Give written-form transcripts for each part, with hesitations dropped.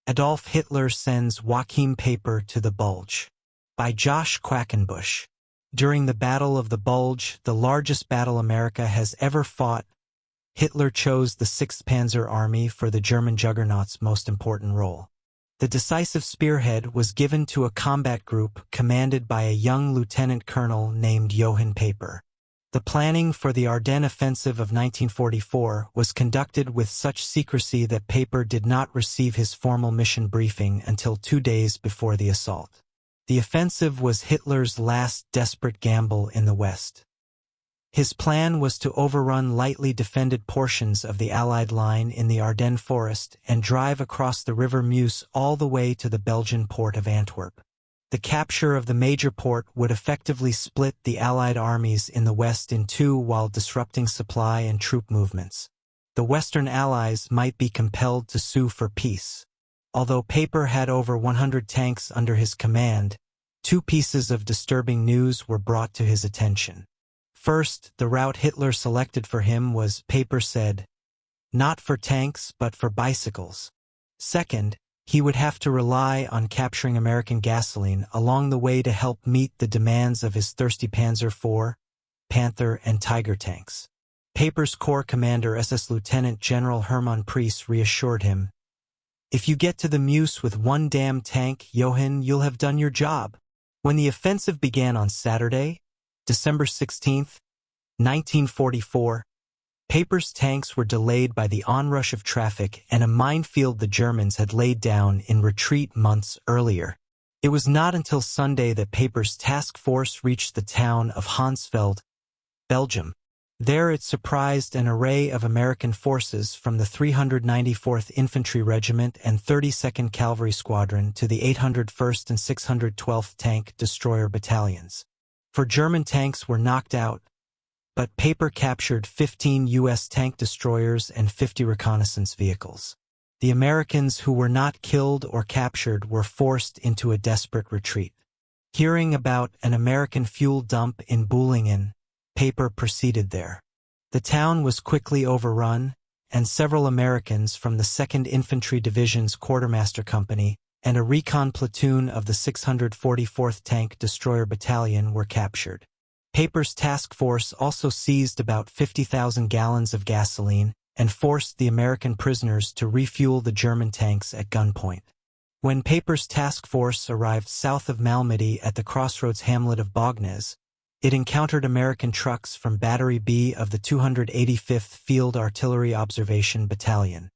Adolf Hitler sends Joachim Peiper to the Bulge. By Josh Quackenbush. During the Battle of the Bulge, the largest battle America has ever fought, Hitler chose the 6th Panzer Army for the German juggernaut's most important role. The decisive spearhead was given to a combat group commanded by a young lieutenant colonel named Joachim Peiper. The planning for the Ardennes offensive of 1944 was conducted with such secrecy that Peiper did not receive his formal mission briefing until 2 days before the assault. The offensive was Hitler's last desperate gamble in the West. His plan was to overrun lightly defended portions of the Allied line in the Ardennes forest and drive across the River Meuse all the way to the Belgian port of Antwerp. The capture of the major port would effectively split the Allied armies in the West in two while disrupting supply and troop movements. The Western Allies might be compelled to sue for peace. Although Peiper had over 100 tanks under his command, 2 pieces of disturbing news were brought to his attention. First, the route Hitler selected for him was, Peiper said, not for tanks but for bicycles. Second, he would have to rely on capturing American gasoline along the way to help meet the demands of his thirsty Panzer IV, Panther, and Tiger tanks. Peiper's Corps commander SS Lieutenant General Hermann Priest reassured him, if you get to the Meuse with 1 damn tank, Johann, you'll have done your job. When the offensive began on Saturday, December 16, 1944, Peiper's tanks were delayed by the onrush of traffic and a minefield the Germans had laid down in retreat months earlier. It was not until Sunday that Peiper's task force reached the town of Hansfeld, Belgium. There it surprised an array of American forces from the 394th Infantry Regiment and 32nd Cavalry Squadron to the 801st and 612th Tank Destroyer Battalions. 4 German tanks were knocked out, but Peiper captured 15 U.S. tank destroyers and 50 reconnaissance vehicles. The Americans who were not killed or captured were forced into a desperate retreat. Hearing about an American fuel dump in Boulingen, Peiper proceeded there. The town was quickly overrun, and several Americans from the 2nd Infantry Division's Quartermaster Company and a recon platoon of the 644th Tank Destroyer Battalion were captured. Peiper's task force also seized about 50,000 gallons of gasoline and forced the American prisoners to refuel the German tanks at gunpoint. When Peiper's task force arrived south of Malmedy at the crossroads hamlet of Bognes, it encountered American trucks from Battery B of the 285th Field Artillery Observation Battalion.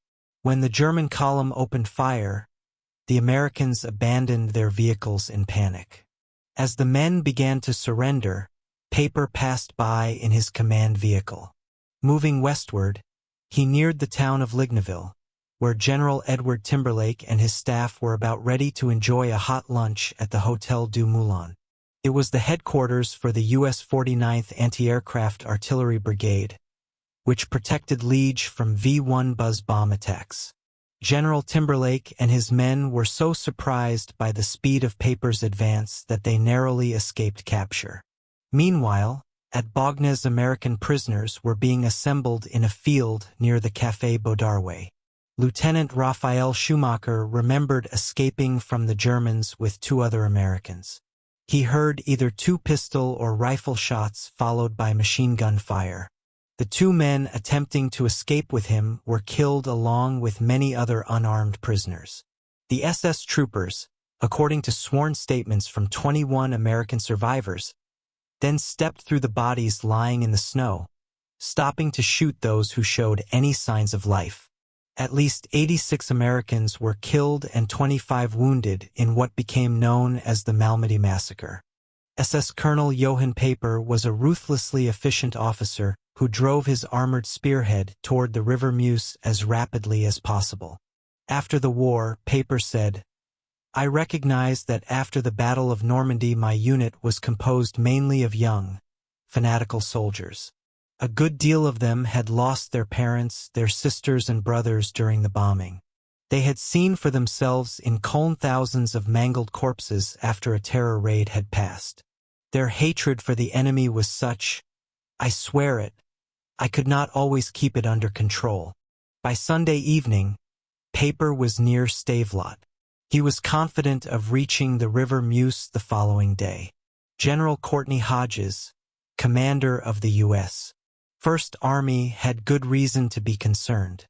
When the German column opened fire, the Americans abandoned their vehicles in panic. As the men began to surrender, Peiper passed by in his command vehicle. Moving westward, he neared the town of Ligneville, where General Edward Timberlake and his staff were about ready to enjoy a hot lunch at the Hotel du Moulin. It was the headquarters for the U.S. 49th Anti-Aircraft Artillery Brigade, which protected Liege from V-1 Buzz bomb attacks. General Timberlake and his men were so surprised by the speed of Peiper's advance that they narrowly escaped capture. Meanwhile, at Bognes, American prisoners were being assembled in a field near the Café Baudarway. Lieutenant Raphael Schumacher remembered escaping from the Germans with 2 other Americans. He heard either 2 pistol or rifle shots followed by machine gun fire. The 2 men attempting to escape with him were killed along with many other unarmed prisoners. The SS troopers, according to sworn statements from 21 American survivors, then stepped through the bodies lying in the snow, stopping to shoot those who showed any signs of life. At least 86 Americans were killed and 25 wounded in what became known as the Malmedy Massacre. SS Colonel Johann Peiper was a ruthlessly efficient officer who drove his armored Spearhead toward the River Meuse as rapidly as possible. After the war, Peiper said, I recognized that after the Battle of Normandy my unit was composed mainly of young, fanatical soldiers. A good deal of them had lost their parents, their sisters and brothers during the bombing. They had seen for themselves in Cologne thousands of mangled corpses after a terror raid had passed. Their hatred for the enemy was such, I swear it, I could not always keep it under control. By Sunday evening, Peiper was near Stavelot. He was confident of reaching the River Meuse the following day. General Courtney Hodges, commander of the U.S. First Army, had good reason to be concerned.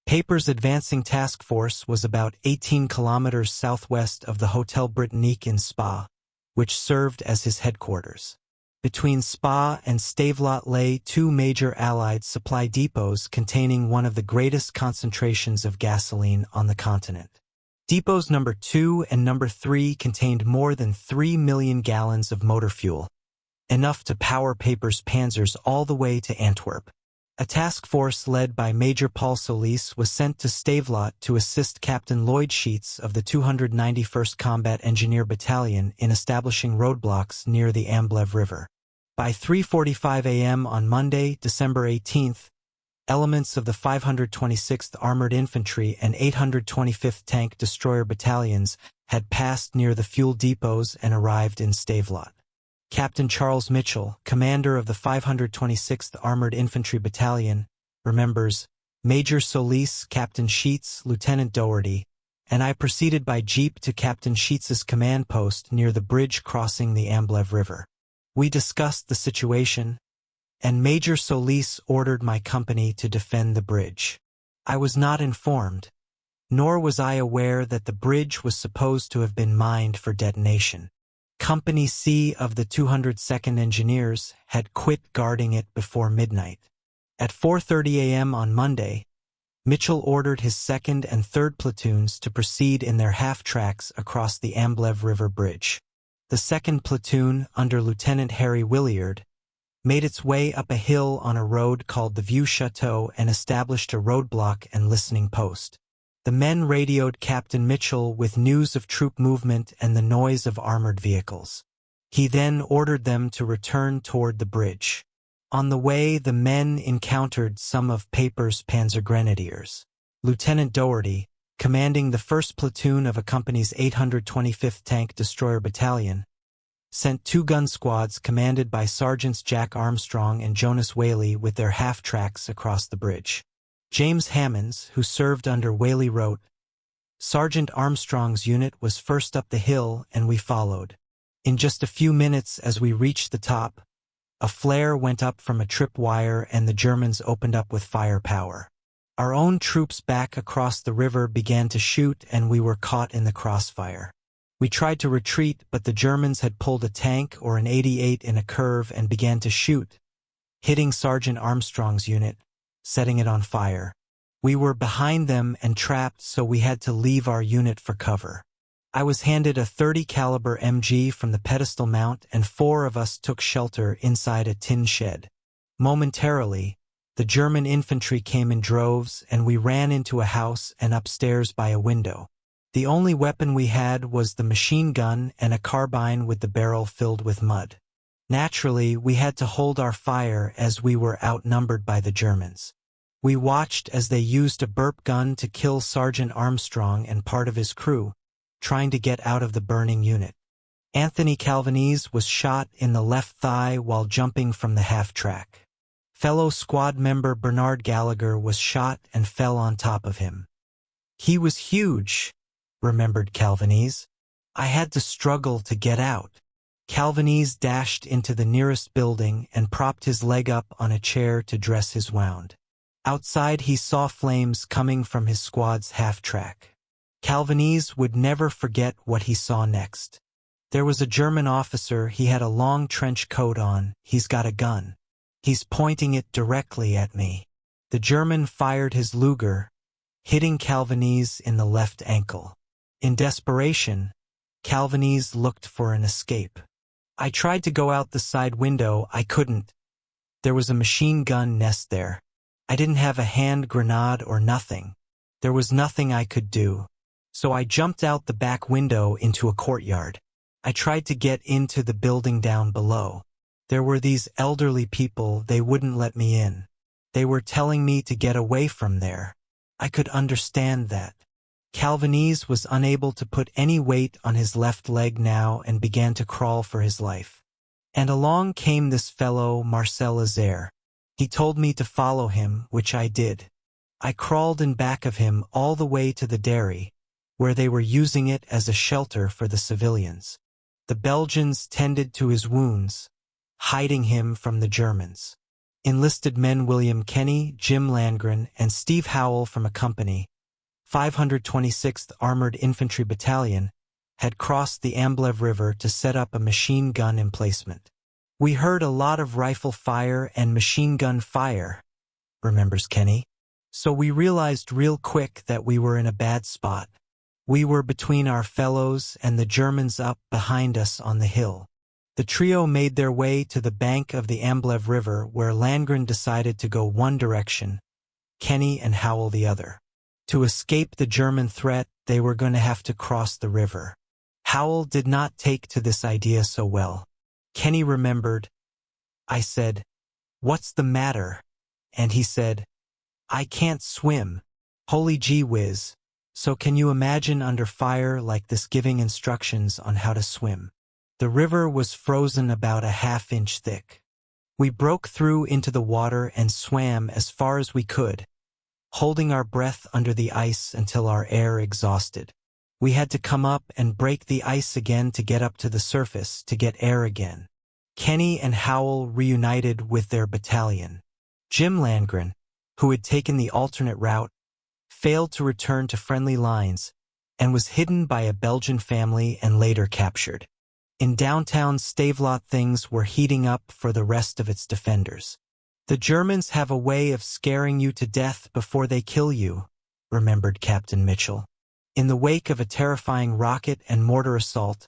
Peiper's advancing task force was about 18 kilometers southwest of the Hotel Britannique in Spa, which served as his headquarters. Between Spa and Stavelot lay two major Allied supply depots containing one of the greatest concentrations of gasoline on the continent. Depots number 2 and number 3 contained more than 3 million gallons of motor fuel, enough to power Peiper's panzers all the way to Antwerp. A task force led by Major Paul Solis was sent to Stavelot to assist Captain Lloyd Sheets of the 291st Combat Engineer Battalion in establishing roadblocks near the Amblev River. By 3:45 a.m. on Monday, December 18th, elements of the 526th Armored Infantry and 825th Tank Destroyer Battalions had passed near the fuel depots and arrived in Stavelot. Captain Charles Mitchell, commander of the 526th Armored Infantry Battalion, remembers, Major Solis, Captain Sheets, Lieutenant Doherty, and I proceeded by jeep to Captain Sheets's command post near the bridge crossing the Amblev River. We discussed the situation, and Major Solis ordered my company to defend the bridge. I was not informed, nor was I aware that the bridge was supposed to have been mined for detonation. Company C of the 202nd Engineers had quit guarding it before midnight. At 4:30 a.m. on Monday, Mitchell ordered his 2nd and 3rd platoons to proceed in their half-tracks across the Amblev River Bridge. The 2nd platoon, under Lieutenant Harry Williard, made its way up a hill on a road called the Vieux Chateau and established a roadblock and listening post. The men radioed Captain Mitchell with news of troop movement and the noise of armored vehicles. He then ordered them to return toward the bridge. On the way, the men encountered some of Peiper's Panzergrenadiers. Lieutenant Doherty, commanding the 1st platoon of a company's 825th Tank Destroyer Battalion, sent 2 gun squads commanded by Sergeants Jack Armstrong and Jonas Whaley with their half-tracks across the bridge. James Hammonds, who served under Whaley, wrote, Sergeant Armstrong's unit was first up the hill and we followed. In just a few minutes as we reached the top, a flare went up from a tripwire and the Germans opened up with firepower. Our own troops back across the river began to shoot and we were caught in the crossfire. We tried to retreat, but the Germans had pulled a tank or an 88 in a curve and began to shoot, hitting Sergeant Armstrong's unit, setting it on fire. We were behind them and trapped, so we had to leave our unit for cover. I was handed a .30 caliber MG from the pedestal mount and 4 of us took shelter inside a tin shed. Momentarily, the German infantry came in droves and we ran into a house and upstairs by a window. The only weapon we had was the machine gun and a carbine with the barrel filled with mud. Naturally, we had to hold our fire as we were outnumbered by the Germans. We watched as they used a burp gun to kill Sergeant Armstrong and part of his crew, trying to get out of the burning unit. Anthony Calvanese was shot in the left thigh while jumping from the half-track. Fellow squad member Bernard Gallagher was shot and fell on top of him. He was huge, remembered Calvanese. I had to struggle to get out. Calvanese dashed into the nearest building and propped his leg up on a chair to dress his wound. Outside he saw flames coming from his squad's half-track. Calvanese would never forget what he saw next. There was a German officer, he had a long trench coat on, he's got a gun. He's pointing it directly at me. The German fired his Luger, hitting Calvanese in the left ankle. In desperation, Calvanese looked for an escape. I tried to go out the side window, I couldn't. There was a machine gun nest there. I didn't have a hand grenade or nothing. There was nothing I could do. So I jumped out the back window into a courtyard. I tried to get into the building down below. There were these elderly people, they wouldn't let me in. They were telling me to get away from there. I could understand that. Calvanese was unable to put any weight on his left leg now and began to crawl for his life. And along came this fellow, Marcel Azaire. He told me to follow him, which I did. I crawled in back of him all the way to the dairy, where they were using it as a shelter for the civilians. The Belgians tended to his wounds, hiding him from the Germans. Enlisted men William Kenny, Jim Landgren, and Steve Howell from a company, 526th Armored Infantry Battalion, had crossed the Amblev River to set up a machine gun emplacement. We heard a lot of rifle fire and machine gun fire, remembers Kenny. So we realized real quick that we were in a bad spot. We were between our fellows and the Germans up behind us on the hill. The trio made their way to the bank of the Amblev River, where Landgren decided to go one direction, Kenny and Howell the other. To escape the German threat, they were going to have to cross the river. Howell did not take to this idea so well. Kenny remembered. I said, "What's the matter?" And he said, "I can't swim." Holy gee whiz. So can you imagine under fire like this giving instructions on how to swim? The river was frozen about a half-inch thick. We broke through into the water and swam as far as we could, holding our breath under the ice until our air exhausted. We had to come up and break the ice again to get up to the surface to get air again. Kenny and Howell reunited with their battalion. Jim Landgren, who had taken the alternate route, failed to return to friendly lines and was hidden by a Belgian family and later captured. In downtown Stavelot, things were heating up for the rest of its defenders. The Germans have a way of scaring you to death before they kill you, remembered Captain Mitchell. In the wake of a terrifying rocket and mortar assault,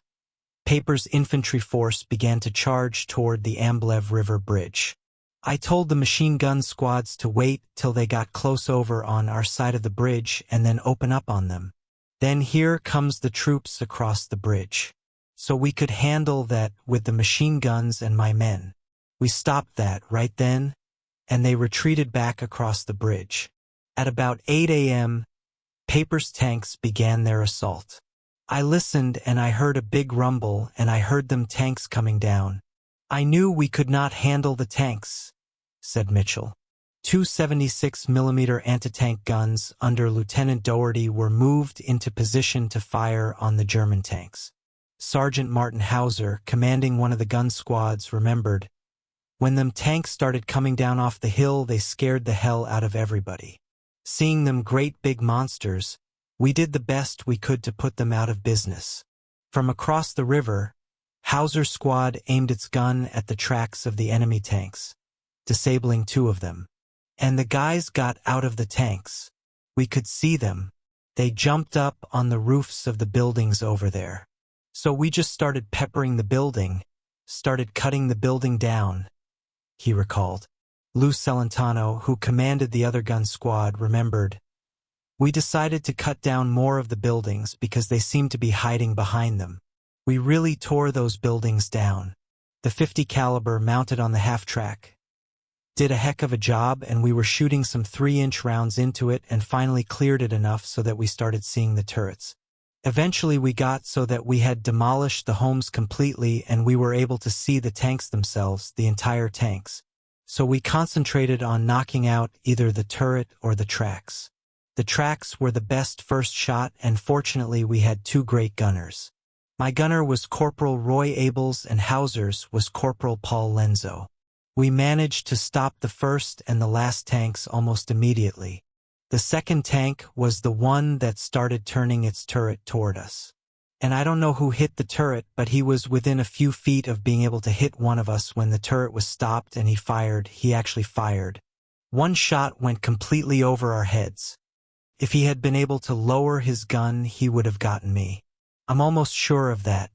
Peiper's infantry force began to charge toward the Amblev River Bridge. I told the machine gun squads to wait till they got close over on our side of the bridge and then open up on them. Then here comes the troops across the bridge. So we could handle that with the machine guns and my men. We stopped that right then, and they retreated back across the bridge. At about 8 a.m., Peiper's tanks began their assault. I listened and I heard a big rumble and I heard them tanks coming down. I knew we could not handle the tanks, said Mitchell. Two 76mm anti-tank guns under Lieutenant Doherty were moved into position to fire on the German tanks. Sergeant Martin Hauser, commanding one of the gun squads, remembered, "When them tanks started coming down off the hill, they scared the hell out of everybody. Seeing them great big monsters, we did the best we could to put them out of business." From across the river, Hauser's squad aimed its gun at the tracks of the enemy tanks, disabling 2 of them. And the guys got out of the tanks. We could see them. They jumped up on the roofs of the buildings over there. So we just started peppering the building, started cutting the building down, he recalled. Lou Celentano, who commanded the other gun squad, remembered, "We decided to cut down more of the buildings because they seemed to be hiding behind them. We really tore those buildings down. The 50 caliber mounted on the half-track did a heck of a job, and we were shooting some 3-inch rounds into it and finally cleared it enough so that we started seeing the turrets. Eventually we got so that we had demolished the homes completely and we were able to see the tanks themselves, the entire tanks. So we concentrated on knocking out either the turret or the tracks. The tracks were the best first shot, and fortunately we had 2 great gunners. My gunner was Corporal Roy Abels and Hauser's was Corporal Paul Lenzo. We managed to stop the first and the last tanks almost immediately. The second tank was the one that started turning its turret toward us. And I don't know who hit the turret, but he was within a few feet of being able to hit one of us when the turret was stopped, and he actually fired. 1 shot went completely over our heads. If he had been able to lower his gun, he would have gotten me. I'm almost sure of that.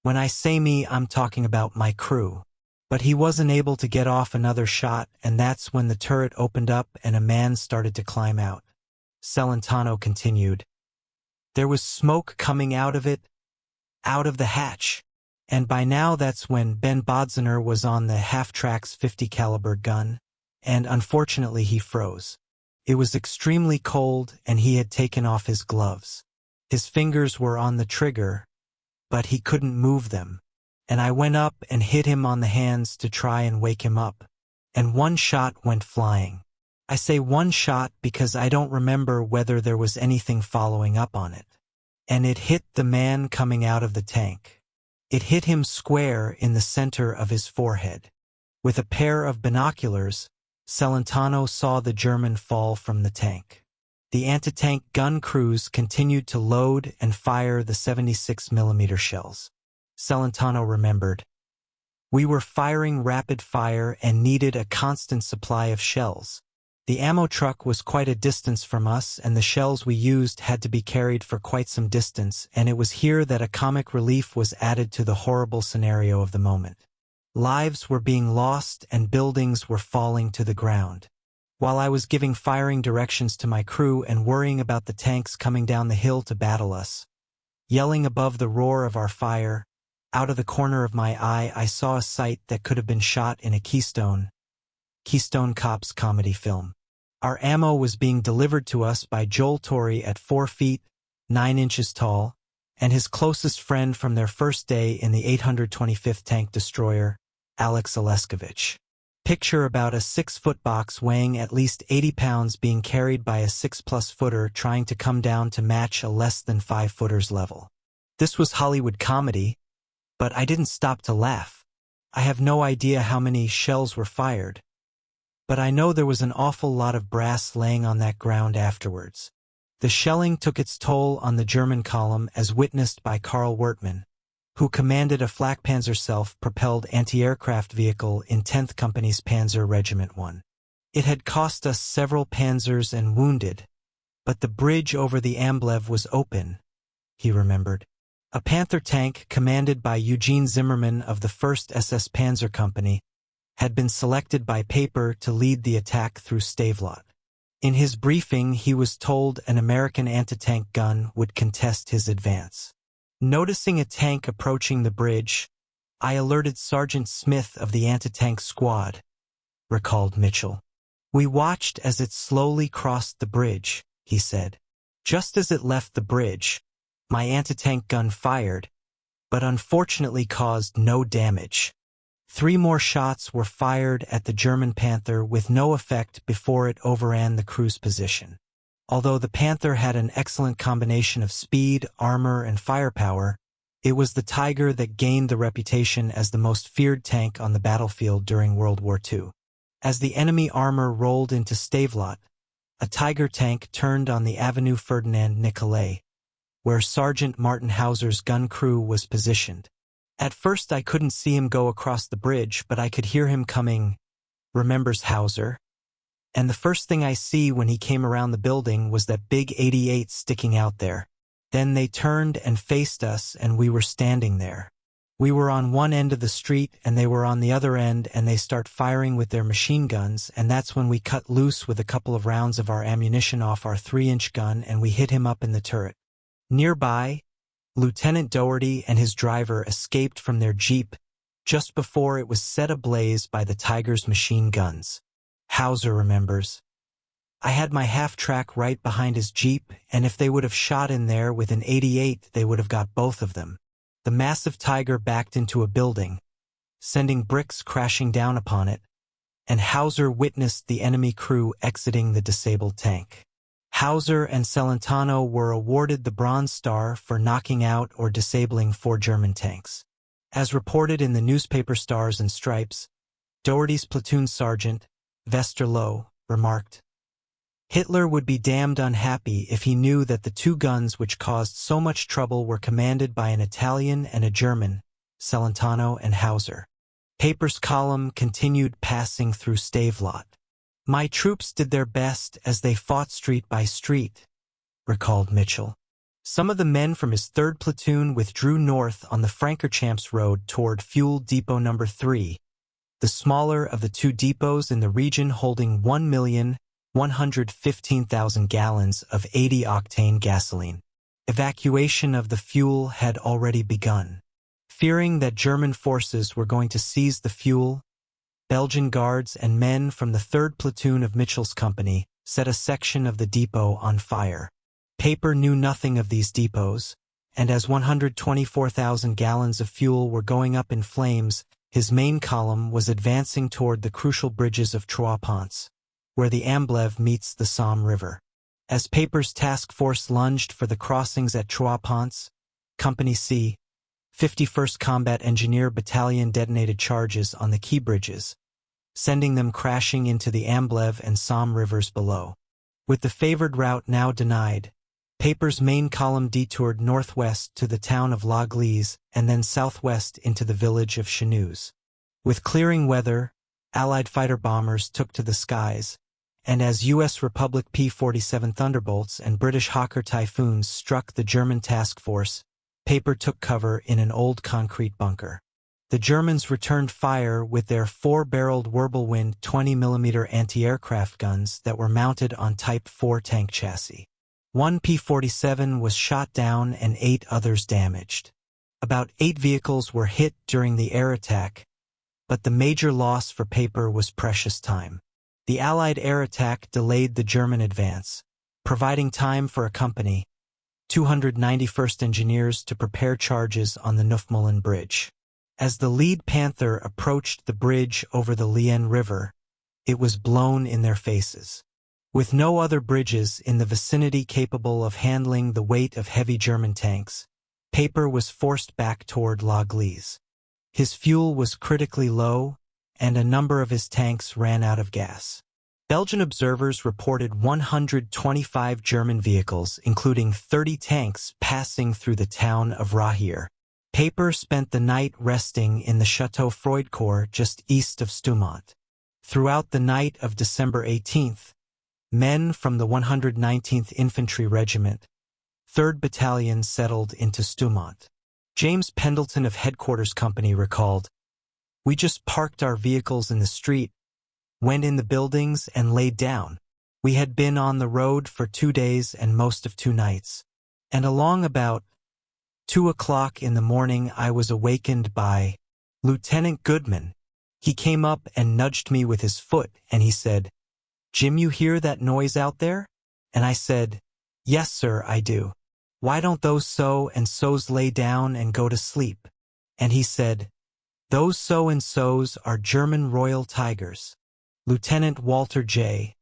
When I say me, I'm talking about my crew. But he wasn't able to get off another shot, and that's when the turret opened up and a man started to climb out. Celentano continued. There was smoke coming out of it, out of the hatch. And by now that's when Ben Bodzener was on the half-track's 50 caliber gun, and unfortunately he froze. It was extremely cold and he had taken off his gloves. His fingers were on the trigger, but he couldn't move them. And I went up and hit him on the hands to try and wake him up, and 1 shot went flying. I say one shot because I don't remember whether there was anything following up on it. And it hit the man coming out of the tank. It hit him square in the center of his forehead. With a pair of binoculars, Celentano saw the German fall from the tank. The anti-tank gun crews continued to load and fire the 76mm shells. Celentano remembered. We were firing rapid fire and needed a constant supply of shells. The ammo truck was quite a distance from us, and the shells we used had to be carried for quite some distance, and it was here that a comic relief was added to the horrible scenario of the moment. Lives were being lost and buildings were falling to the ground. While I was giving firing directions to my crew and worrying about the tanks coming down the hill to battle us, yelling above the roar of our fire, out of the corner of my eye I saw a sight that could have been shot in a Keystone Cops comedy film. Our ammo was being delivered to us by Joel Torrey at 4 feet, 9 inches tall, and his closest friend from their first day in the 825th Tank Destroyer, Alex Oleskovich. Picture about a 6-foot box weighing at least 80 pounds being carried by a 6+ footer trying to come down to match a less than 5 footer's level. This was Hollywood comedy, but I didn't stop to laugh. I have no idea how many shells were fired, but I know there was an awful lot of brass laying on that ground afterwards. The shelling took its toll on the German column as witnessed by Karl Wertmann, who commanded a Flakpanzer self-propelled anti-aircraft vehicle in 10th Company's Panzer Regiment 1. It had cost us several panzers and wounded, but the bridge over the Amblev was open, he remembered. A Panther tank commanded by Eugene Zimmermann of the 1st SS Panzer Company had been selected by Peiper to lead the attack through Stavelot. In his briefing, he was told an American anti-tank gun would contest his advance. Noticing a tank approaching the bridge, I alerted Sergeant Smith of the anti-tank squad, recalled Mitchell. We watched as it slowly crossed the bridge, he said. Just as it left the bridge, my anti-tank gun fired, but unfortunately caused no damage. 3 more shots were fired at the German Panther with no effect before it overran the cruise position. Although the Panther had an excellent combination of speed, armor, and firepower, it was the Tiger that gained the reputation as the most feared tank on the battlefield during World War II. As the enemy armor rolled into Stavelot, a Tiger tank turned on the Avenue Ferdinand Nicolet, where Sergeant Martin Hauser's gun crew was positioned. At first I couldn't see him go across the bridge, but I could hear him coming, remembers Hauser. And the first thing I see when he came around the building was that big 88 sticking out there. Then they turned and faced us, and we were standing there. We were on one end of the street, and they were on the other end, and they start firing with their machine guns, and that's when we cut loose with a couple of rounds of our ammunition off our 3-inch gun, and we hit him up in the turret. Nearby, Lieutenant Doherty and his driver escaped from their jeep just before it was set ablaze by the Tiger's machine guns. Hauser remembers. I had my half-track right behind his jeep, and if they would have shot in there with an 88, they would have got both of them. The massive Tiger backed into a building, sending bricks crashing down upon it, and Hauser witnessed the enemy crew exiting the disabled tank. Hauser and Celentano were awarded the Bronze Star for knocking out or disabling 4 German tanks. As reported in the newspaper Stars and Stripes, Doherty's platoon sergeant, Westerlo, remarked, Hitler would be damned unhappy if he knew that the 2 guns which caused so much trouble were commanded by an Italian and a German, Celentano and Hauser. Peiper's column continued passing through Stavelot. My troops did their best as they fought street by street, recalled Mitchell. Some of the men from his 3rd platoon withdrew north on the Frankerchamps Road toward Fuel Depot No. 3, the smaller of the 2 depots in the region holding 1,115,000 gallons of 80-octane gasoline. Evacuation of the fuel had already begun. Fearing that German forces were going to seize the fuel, Belgian guards and men from the 3rd platoon of Mitchell's company set a section of the depot on fire. Peiper knew nothing of these depots, and as 124,000 gallons of fuel were going up in flames, his main column was advancing toward the crucial bridges of Trois-Ponts. where the Amblev meets the Somme River. As Peiper's task force lunged for the crossings at Trois Ponts, Company C, 51st Combat Engineer Battalion detonated charges on the key bridges, sending them crashing into the Amblev and Somme rivers below. With the favored route now denied, Peiper's main column detoured northwest to the town of La Glise and then southwest into the village of Chenuz. With clearing weather, Allied fighter bombers took to the skies, and as U.S. Republic P-47 Thunderbolts and British Hawker Typhoons struck the German task force, Peiper took cover in an old concrete bunker. The Germans returned fire with their 4-barreled Wirbelwind 20mm anti-aircraft guns that were mounted on Type 4 tank chassis. One P-47 was shot down and 8 others damaged. About 8 vehicles were hit during the air attack, but the major loss for Peiper was precious time. The Allied air attack delayed the German advance, providing time for a company, 291st Engineers, to prepare charges on the Neufmullen Bridge. As the lead Panther approached the bridge over the Lienne River, it was blown in their faces. With no other bridges in the vicinity capable of handling the weight of heavy German tanks, Peiper was forced back toward La Glise. His fuel was critically low, and a number of his tanks ran out of gas. Belgian observers reported 125 German vehicles, including 30 tanks, passing through the town of Rahir. Peiper spent the night resting in the Château Freudcourt just east of Stoumont. Throughout the night of December 18th, men from the 119th Infantry Regiment, 3rd Battalion settled into Stoumont. James Pendleton of Headquarters Company recalled, "We just parked our vehicles in the street, went in the buildings, and laid down. We had been on the road for 2 days and most of 2 nights. And along about 2 o'clock in the morning I was awakened by Lieutenant Goodman. He came up and nudged me with his foot, and he said, 'Jim, you hear that noise out there?' And I said, 'Yes, sir, I do. Why don't those so and so's lay down and go to sleep?' And he said, 'Those so and so's are German Royal Tigers.'" Lieutenant Walter J.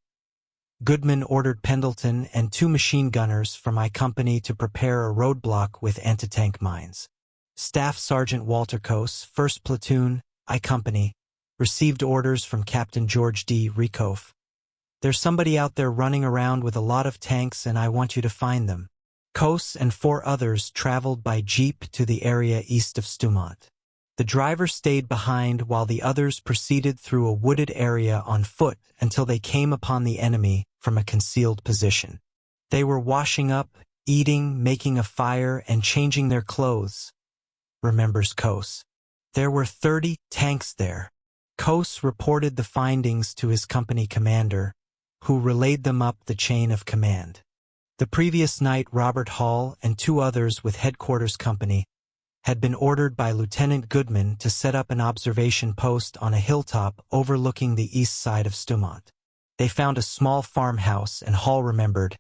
Goodman ordered Pendleton and 2 machine gunners from my company to prepare a roadblock with anti-tank mines. Staff Sergeant Walter Coase, 1st Platoon, I Company, received orders from Captain George D. Rieckhoff. "There's somebody out there running around with a lot of tanks and I want you to find them." Coase and 4 others traveled by jeep to the area east of Stoumont. The driver stayed behind while the others proceeded through a wooded area on foot until they came upon the enemy from a concealed position. They were washing up, eating, making a fire, and changing their clothes, remembers Coase. There were 30 tanks there. Coase reported the findings to his company commander, who relayed them up the chain of command. The previous night, Robert Hall and 2 others with Headquarters Company had been ordered by Lieutenant Goodman to set up an observation post on a hilltop overlooking the east side of Stoumont. They found a small farmhouse, and Hall remembered,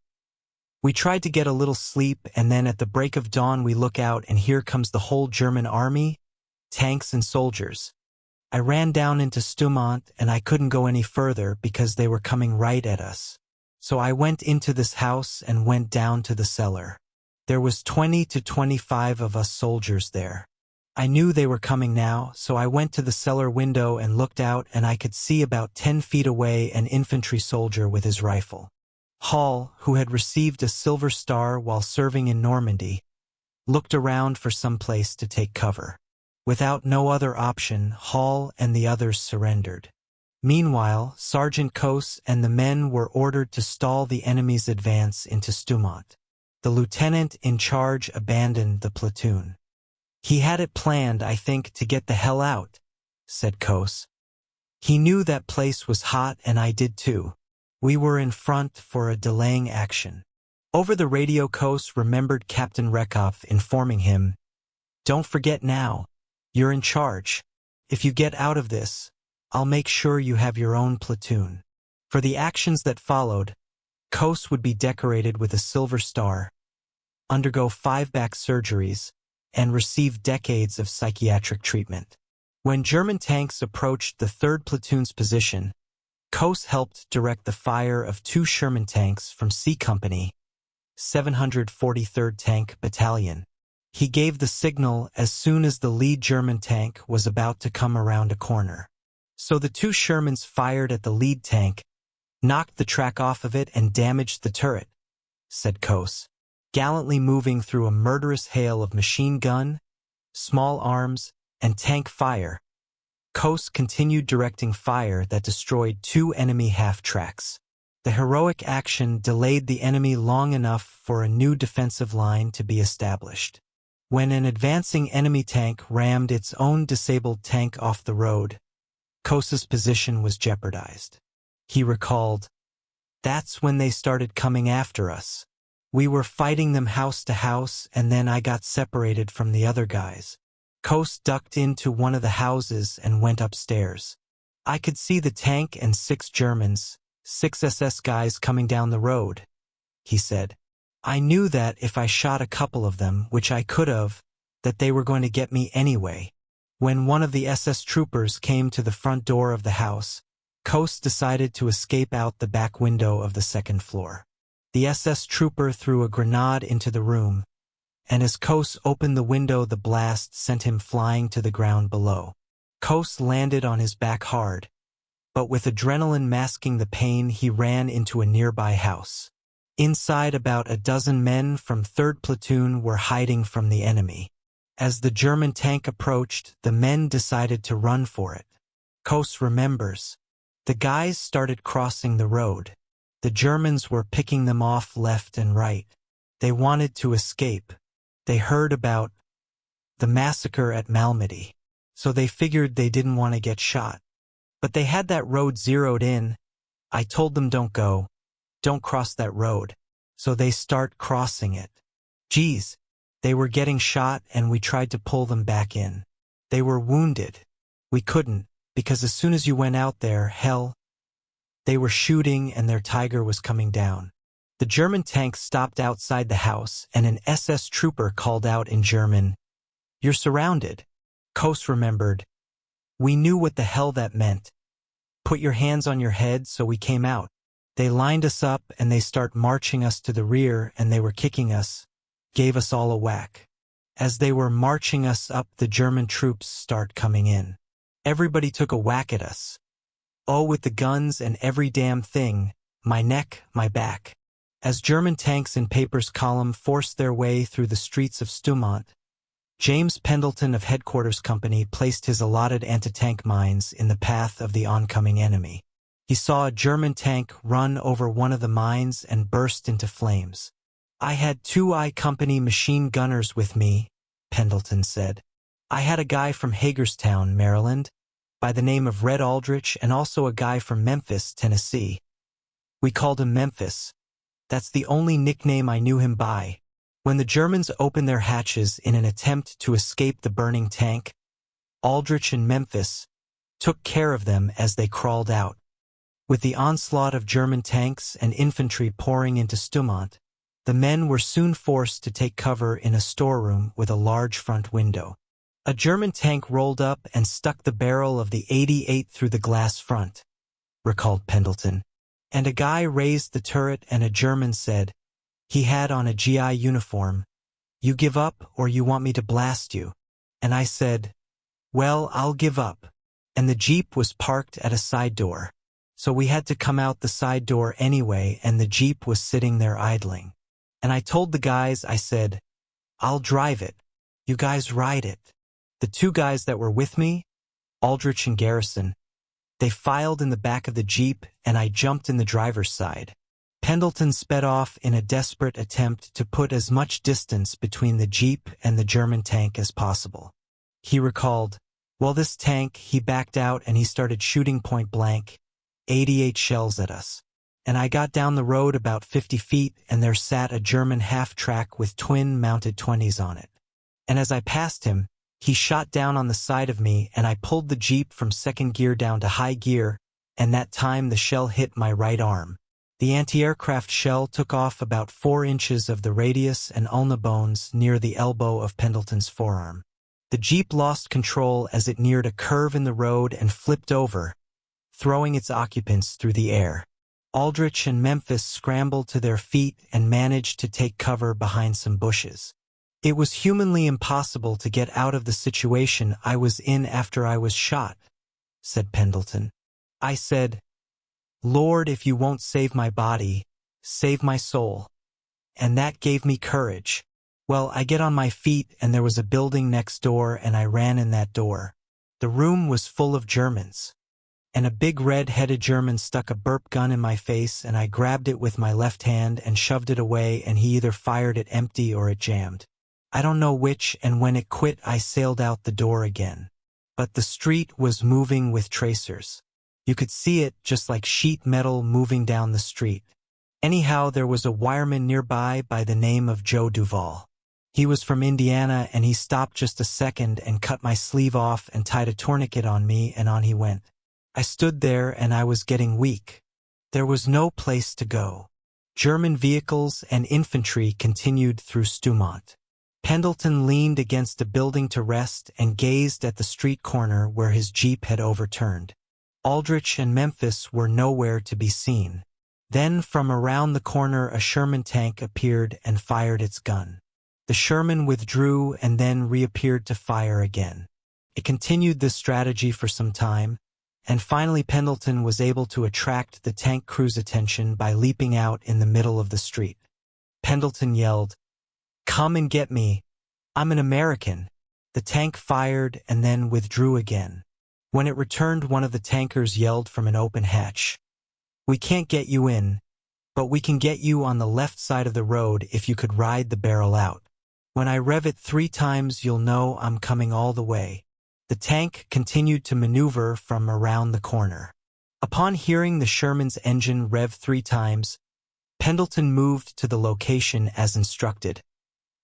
"We tried to get a little sleep, and then at the break of dawn we look out and here comes the whole German army, tanks and soldiers. I ran down into Stoumont and I couldn't go any further because they were coming right at us. So I went into this house and went down to the cellar. There was 20 to 25 of us soldiers there. I knew they were coming now, so I went to the cellar window and looked out, and I could see about 10 feet away an infantry soldier with his rifle." Hall, who had received a Silver Star while serving in Normandy, looked around for some place to take cover. Without no other option, Hall and the others surrendered. Meanwhile, Sergeant Coase and the men were ordered to stall the enemy's advance into Stoumont. The lieutenant in charge abandoned the platoon. "He had it planned, I think, to get the hell out," said Coase. "He knew that place was hot and I did too. We were in front for a delaying action." Over the radio, Coase remembered Captain Rieckhoff informing him, "Don't forget now, you're in charge. If you get out of this, I'll make sure you have your own platoon." For the actions that followed, Coase would be decorated with a Silver Star, undergo 5 back surgeries, and receive decades of psychiatric treatment. When German tanks approached the 3rd Platoon's position, Coase helped direct the fire of 2 Sherman tanks from C Company, 743rd Tank Battalion. He gave the signal as soon as the lead German tank was about to come around a corner. So the 2 Shermans fired at the lead tank, knocked the track off of it and damaged the turret, said Coase, gallantly moving through a murderous hail of machine gun, small arms, and tank fire. Coase continued directing fire that destroyed 2 enemy half-tracks. The heroic action delayed the enemy long enough for a new defensive line to be established. When an advancing enemy tank rammed its own disabled tank off the road, Coase's position was jeopardized. He recalled, "That's when they started coming after us. We were fighting them house to house, and then I got separated from the other guys." Coase ducked into one of the houses and went upstairs. "I could see the tank and 6 Germans, 6 SS guys coming down the road," he said. "I knew that if I shot a couple of them, which I could have, that they were going to get me anyway." When one of the SS troopers came to the front door of the house, Coase decided to escape out the back window of the 2nd floor. The SS trooper threw a grenade into the room, and as Coase opened the window, the blast sent him flying to the ground below. Coase landed on his back hard, but with adrenaline masking the pain, he ran into a nearby house. Inside, about a dozen men from 3rd Platoon were hiding from the enemy. As the German tank approached, the men decided to run for it. Coase remembers, "The guys started crossing the road. The Germans were picking them off left and right. They wanted to escape. They heard about the massacre at Malmedy, so they figured they didn't want to get shot. But they had that road zeroed in. I told them don't go. Don't cross that road. So they start crossing it. Geez, they were getting shot and we tried to pull them back in. They were wounded. We couldn't, because as soon as you went out there, hell, they were shooting and their Tiger was coming down." The German tank stopped outside the house and an SS trooper called out in German, "You're surrounded." Coase remembered, "We knew what the hell that meant. Put your hands on your head," so we came out. They lined us up and they start marching us to the rear and they were kicking us, gave us all a whack. As they were marching us up, the German troops start coming in. Everybody took a whack at us. Oh, with the guns and every damn thing, my neck, my back. As German tanks in Peiper's column forced their way through the streets of Stumont, James Pendleton of Headquarters Company placed his allotted anti-tank mines in the path of the oncoming enemy. He saw a German tank run over one of the mines and burst into flames. "I had 2 I Company machine gunners with me," Pendleton said. "I had a guy from Hagerstown, Maryland, by the name of Red Aldrich, and also a guy from Memphis, Tennessee. We called him Memphis. That's the only nickname I knew him by." When the Germans opened their hatches in an attempt to escape the burning tank, Aldrich and Memphis took care of them as they crawled out. With the onslaught of German tanks and infantry pouring into Stumont, the men were soon forced to take cover in a storeroom with a large front window. A German tank rolled up and stuck the barrel of the 88 through the glass front, recalled Pendleton. And a guy raised the turret and a German said, he had on a GI uniform, "You give up or you want me to blast you?" And I said, "Well, I'll give up." And the Jeep was parked at a side door. So we had to come out the side door anyway, and the Jeep was sitting there idling. And I told the guys, I said, "I'll drive it. You guys ride it." The 2 guys that were with me, Aldrich and Garrison, they filed in the back of the Jeep and I jumped in the driver's side. Pendleton sped off in a desperate attempt to put as much distance between the Jeep and the German tank as possible. He recalled, "Well, this tank, he backed out and he started shooting point blank, 88 shells at us. And I got down the road about 50 feet and there sat a German half-track with twin-mounted 20s on it. And as I passed him, he shot down on the side of me and I pulled the Jeep from 2nd gear down to high gear, and that time the shell hit my right arm. The anti-aircraft shell took off about 4 inches of the radius and ulna bones near the elbow of Pendleton's forearm. The Jeep lost control as it neared a curve in the road and flipped over, throwing its occupants through the air. Aldrich and Memphis scrambled to their feet and managed to take cover behind some bushes. "It was humanly impossible to get out of the situation I was in after I was shot," said Pendleton. "I said, 'Lord, if you won't save my body, save my soul.' And that gave me courage. Well, I get on my feet and there was a building next door and I ran in that door. The room was full of Germans. And a big red-headed German stuck a burp gun in my face and I grabbed it with my left hand and shoved it away and he either fired it empty or it jammed. I don't know which, and when it quit I sailed out the door again. But the street was moving with tracers. You could see it just like sheet metal moving down the street. Anyhow, there was a wireman nearby by the name of Joe Duval. He was from Indiana and he stopped just a second and cut my sleeve off and tied a tourniquet on me and on he went. I stood there and I was getting weak. There was no place to go. German vehicles and infantry continued through Stumont. Pendleton leaned against a building to rest and gazed at the street corner where his jeep had overturned. Aldrich and Memphis were nowhere to be seen. Then from around the corner a Sherman tank appeared and fired its gun. The Sherman withdrew and then reappeared to fire again. It continued this strategy for some time, and finally Pendleton was able to attract the tank crew's attention by leaping out in the middle of the street. Pendleton yelled, "Come and get me. I'm an American." The tank fired and then withdrew again. When it returned, one of the tankers yelled from an open hatch, "We can't get you in, but we can get you on the left side of the road if you could ride the barrel out. When I rev it 3 times, you'll know I'm coming all the way." The tank continued to maneuver from around the corner. Upon hearing the Sherman's engine rev 3 times, Pendleton moved to the location as instructed,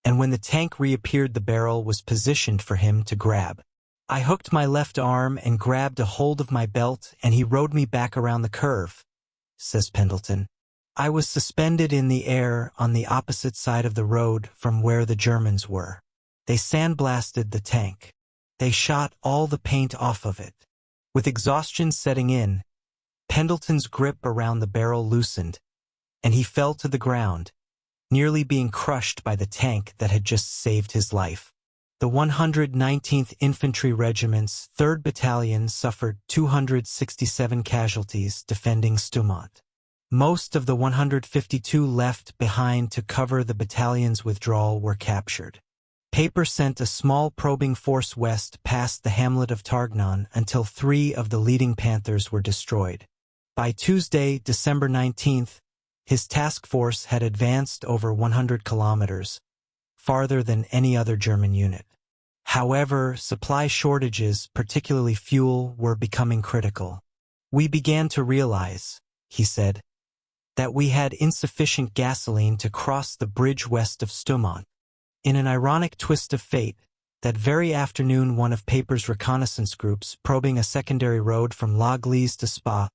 and when the tank reappeared the barrel was positioned for him to grab. I hooked my left arm and grabbed a hold of my belt and he rode me back around the curve, says Pendleton. I was suspended in the air on the opposite side of the road from where the Germans were. They sandblasted the tank. They shot all the paint off of it. With exhaustion setting in, Pendleton's grip around the barrel loosened, and he fell to the ground, nearly being crushed by the tank that had just saved his life. The 119th Infantry Regiment's 3rd Battalion suffered 267 casualties defending Stumont. Most of the 152 left behind to cover the battalion's withdrawal were captured. Peiper sent a small probing force west past the hamlet of Targnon until 3 of the leading Panthers were destroyed. By Tuesday, December 19th, his task force had advanced over 100 kilometers, farther than any other German unit. However, supply shortages, particularly fuel, were becoming critical. "We began to realize," he said, "that we had insufficient gasoline to cross the bridge west of Stumont." In an ironic twist of fate, that very afternoon one of Peiper's reconnaissance groups, probing a secondary road from La Gleize to Spa,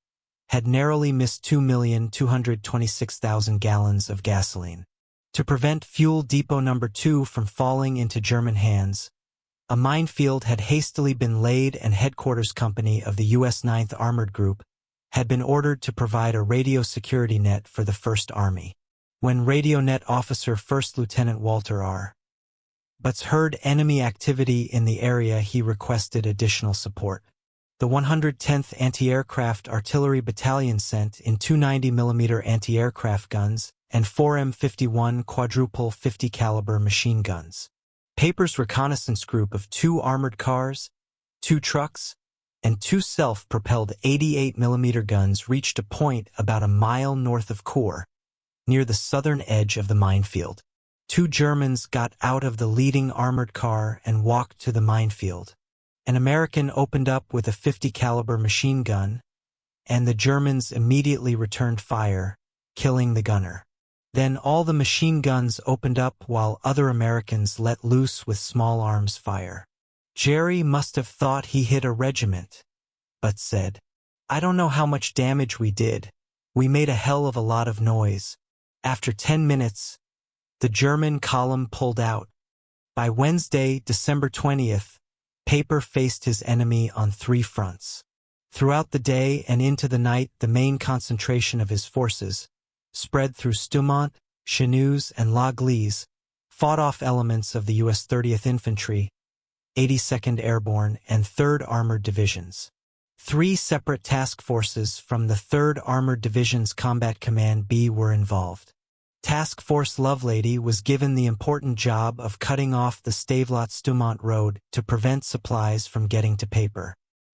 had narrowly missed 2,226,000 gallons of gasoline. To prevent Fuel Depot No. 2 from falling into German hands, a minefield had hastily been laid and Headquarters Company of the U.S. 9th Armored Group had been ordered to provide a radio security net for the 1st Army. When Radio Net Officer 1st Lieutenant Walter R. Butts heard enemy activity in the area, he requested additional support. The 110th Anti-Aircraft Artillery Battalion sent in 290mm anti-aircraft guns and 4 M51 quadruple 50 caliber machine guns. Peiper's reconnaissance group of 2 armored cars, 2 trucks, and 2 self-propelled 88mm guns reached a point about a mile north of Cour, near the southern edge of the minefield. 2 Germans got out of the leading armored car and walked to the minefield. An American opened up with a 50 caliber machine gun, and the Germans immediately returned fire, killing the gunner. Then all the machine guns opened up while other Americans let loose with small arms fire. "Jerry must have thought he hit a regiment," Butts said. "I don't know how much damage we did. We made a hell of a lot of noise." After 10 minutes, the German column pulled out. By Wednesday, December 20th, Peiper faced his enemy on 3 fronts. Throughout the day and into the night, the main concentration of his forces, spread through Stoumont, Chenouse, and La Gleize, fought off elements of the U.S. 30th Infantry, 82nd Airborne, and 3rd Armored Divisions. 3 separate task forces from the 3rd Armored Division's Combat Command B were involved. Task Force Lovelady was given the important job of cutting off the Stavelot-Stoumont road to prevent supplies from getting to Peiper.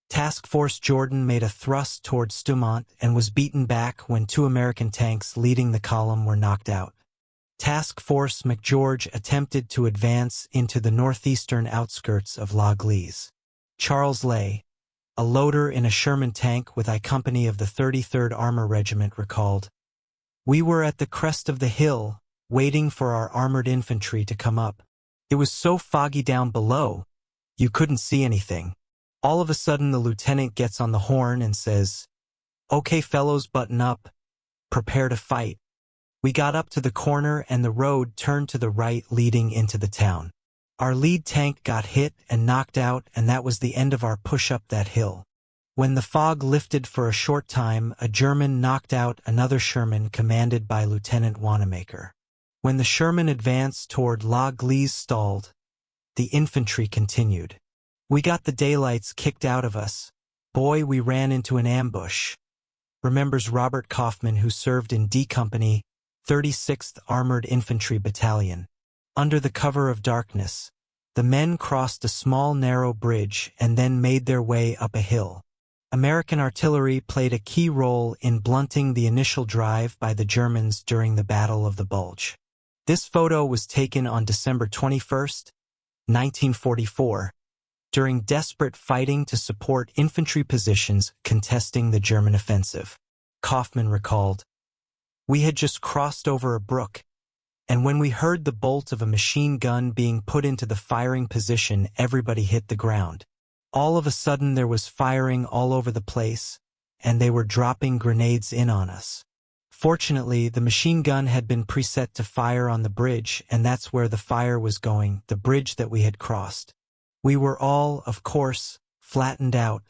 Task Force Jordan made a thrust toward Stoumont and was beaten back when 2 American tanks leading the column were knocked out. Task Force McGeorge attempted to advance into the northeastern outskirts of La Gleize. Charles Lay, a loader in a Sherman tank with I Company of the 33rd Armor Regiment, recalled, "We were at the crest of the hill, waiting for our armored infantry to come up. It was so foggy down below, you couldn't see anything. All of a sudden the lieutenant gets on the horn and says, 'Okay fellows, button up. Prepare to fight.' We got up to the corner and the road turned to the right leading into the town. Our lead tank got hit and knocked out, and that was the end of our push up that hill. When the fog lifted for a short time, a German knocked out another Sherman commanded by Lieutenant Wanamaker. When the Sherman advance toward La Gleize stalled, the infantry continued. We got the daylights kicked out of us. Boy, we ran into an ambush," remembers Robert Kaufman, who served in D Company, 36th Armored Infantry Battalion. Under the cover of darkness, the men crossed a small narrow bridge and then made their way up a hill. American artillery played a key role in blunting the initial drive by the Germans during the Battle of the Bulge. This photo was taken on December 21, 1944, during desperate fighting to support infantry positions contesting the German offensive. Kaufman recalled, "We had just crossed over a brook, and when we heard the bolt of a machine gun being put into the firing position, everybody hit the ground. All of a sudden there was firing all over the place, and they were dropping grenades in on us. Fortunately, the machine gun had been preset to fire on the bridge, and that's where the fire was going, the bridge that we had crossed. We were all, of course, flattened out,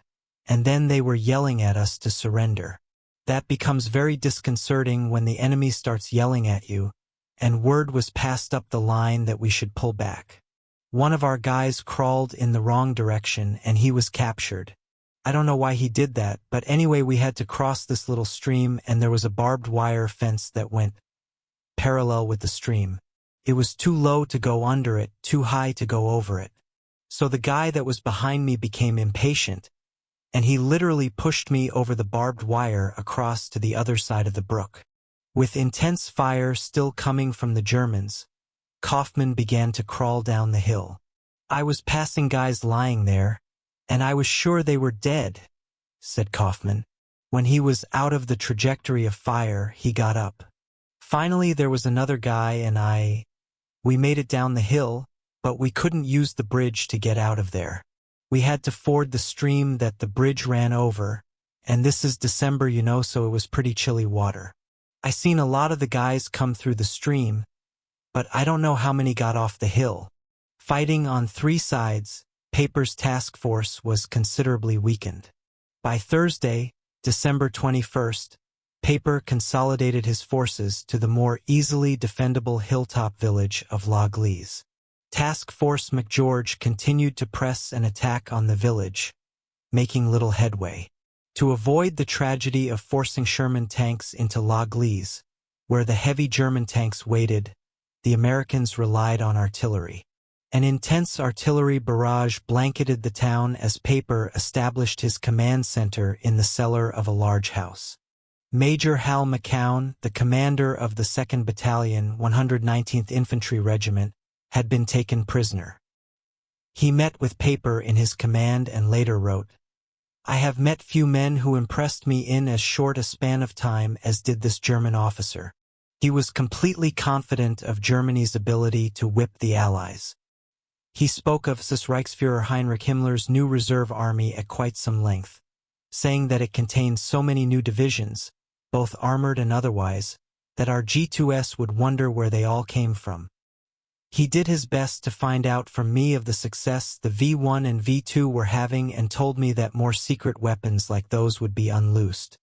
and then they were yelling at us to surrender. That becomes very disconcerting when the enemy starts yelling at you, and word was passed up the line that we should pull back. One of our guys crawled in the wrong direction and he was captured. I don't know why he did that, but anyway we had to cross this little stream and there was a barbed wire fence that went parallel with the stream. It was too low to go under it, too high to go over it. So the guy that was behind me became impatient, and he literally pushed me over the barbed wire across to the other side of the brook. With intense fire still coming from the Germans, Kaufman began to crawl down the hill. I was passing guys lying there, and I was sure they were dead," said Kaufman. When he was out of the trajectory of fire, he got up. "Finally there was another guy and we made it down the hill, but we couldn't use the bridge to get out of there. We had to ford the stream that the bridge ran over, and this is December, you know, so it was pretty chilly water. I seen a lot of the guys come through the stream, but I don't know how many got off the hill." Fighting on 3 sides, Peiper's task force was considerably weakened. By Thursday, December 21st, Peiper consolidated his forces to the more easily defendable hilltop village of La Gleize. Task Force McGeorge continued to press and attack on the village, making little headway. To avoid the tragedy of forcing Sherman tanks into La Gleize, where the heavy German tanks waited, the Americans relied on artillery. An intense artillery barrage blanketed the town as Peiper established his command center in the cellar of a large house. Major Hal McCown, the commander of the 2nd Battalion, 119th Infantry Regiment, had been taken prisoner. He met with Peiper in his command and later wrote, "I have met few men who impressed me in as short a span of time as did this German officer. He was completely confident of Germany's ability to whip the Allies." He spoke of SS Reichsfuhrer Heinrich Himmler's new reserve army at quite some length, saying that it contained so many new divisions, both armored and otherwise, that our G2S would wonder where they all came from. He did his best to find out from me of the success the V1 and V2 were having and told me that more secret weapons like those would be unloosed.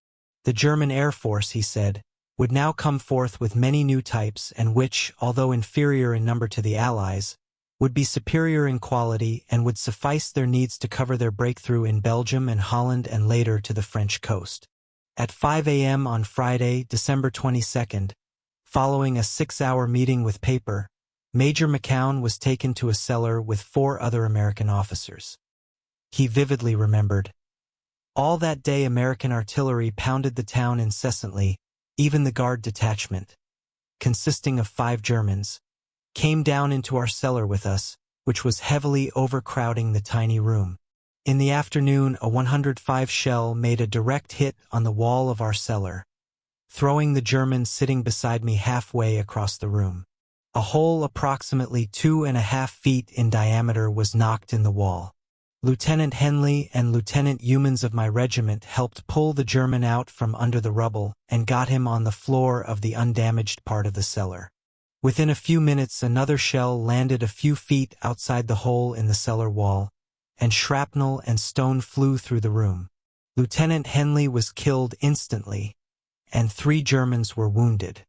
The German Air Force, he said, would now come forth with many new types and which, although inferior in number to the Allies, would be superior in quality and would suffice their needs to cover their breakthrough in Belgium and Holland and later to the French coast. At 5 a.m. on Friday, December 22nd, following a 6-hour meeting with Peiper, Major McCown was taken to a cellar with 4 other American officers. He vividly remembered, "All that day American artillery pounded the town incessantly, even the guard detachment, consisting of 5 Germans, came down into our cellar with us, which was heavily overcrowding the tiny room. In the afternoon, a 105 shell made a direct hit on the wall of our cellar, throwing the German sitting beside me halfway across the room. A hole approximately 2.5 feet in diameter was knocked in the wall. Lieutenant Henley and Lieutenant Humans of my regiment helped pull the German out from under the rubble and got him on the floor of the undamaged part of the cellar. Within a few minutes another shell landed a few feet outside the hole in the cellar wall, and shrapnel and stone flew through the room. Lieutenant Henley was killed instantly, and 3 Germans were wounded.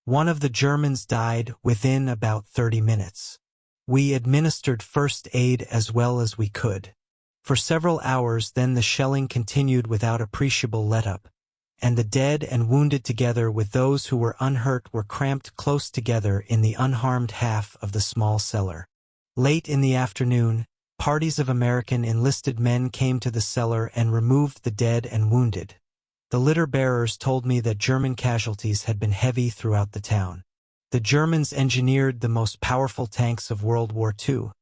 One of the Germans died within about 30 minutes. We administered first aid as well as we could. For several hours then the shelling continued without appreciable let-up, and the dead and wounded together with those who were unhurt were cramped close together in the unharmed half of the small cellar. Late in the afternoon, parties of American enlisted men came to the cellar and removed the dead and wounded. The litter-bearers told me that German casualties had been heavy throughout the town. The Germans engineered the most powerful tanks of World War II,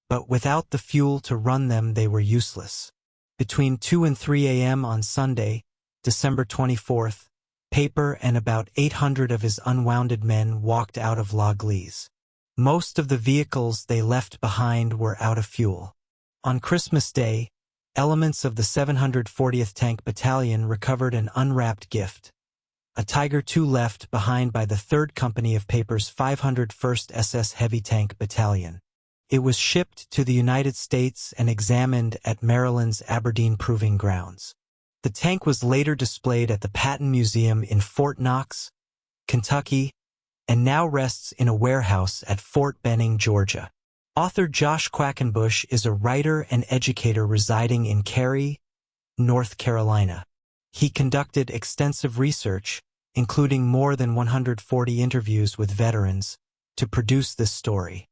but without the fuel to run them they were useless. Between 2 and 3 a.m. on Sunday, December 24th, Peiper and about 800 of his unwounded men walked out of La Glise. Most of the vehicles they left behind were out of fuel. On Christmas Day, elements of the 740th Tank Battalion recovered an unwrapped gift, a Tiger II left behind by the 3rd Company of Peiper's 501st SS Heavy Tank Battalion. It was shipped to the United States and examined at Maryland's Aberdeen Proving Grounds. The tank was later displayed at the Patton Museum in Fort Knox, Kentucky, and now rests in a warehouse at Fort Benning, Georgia. Author Josh Quackenbush is a writer and educator residing in Cary, North Carolina. He conducted extensive research, including more than 140 interviews with veterans, to produce this story.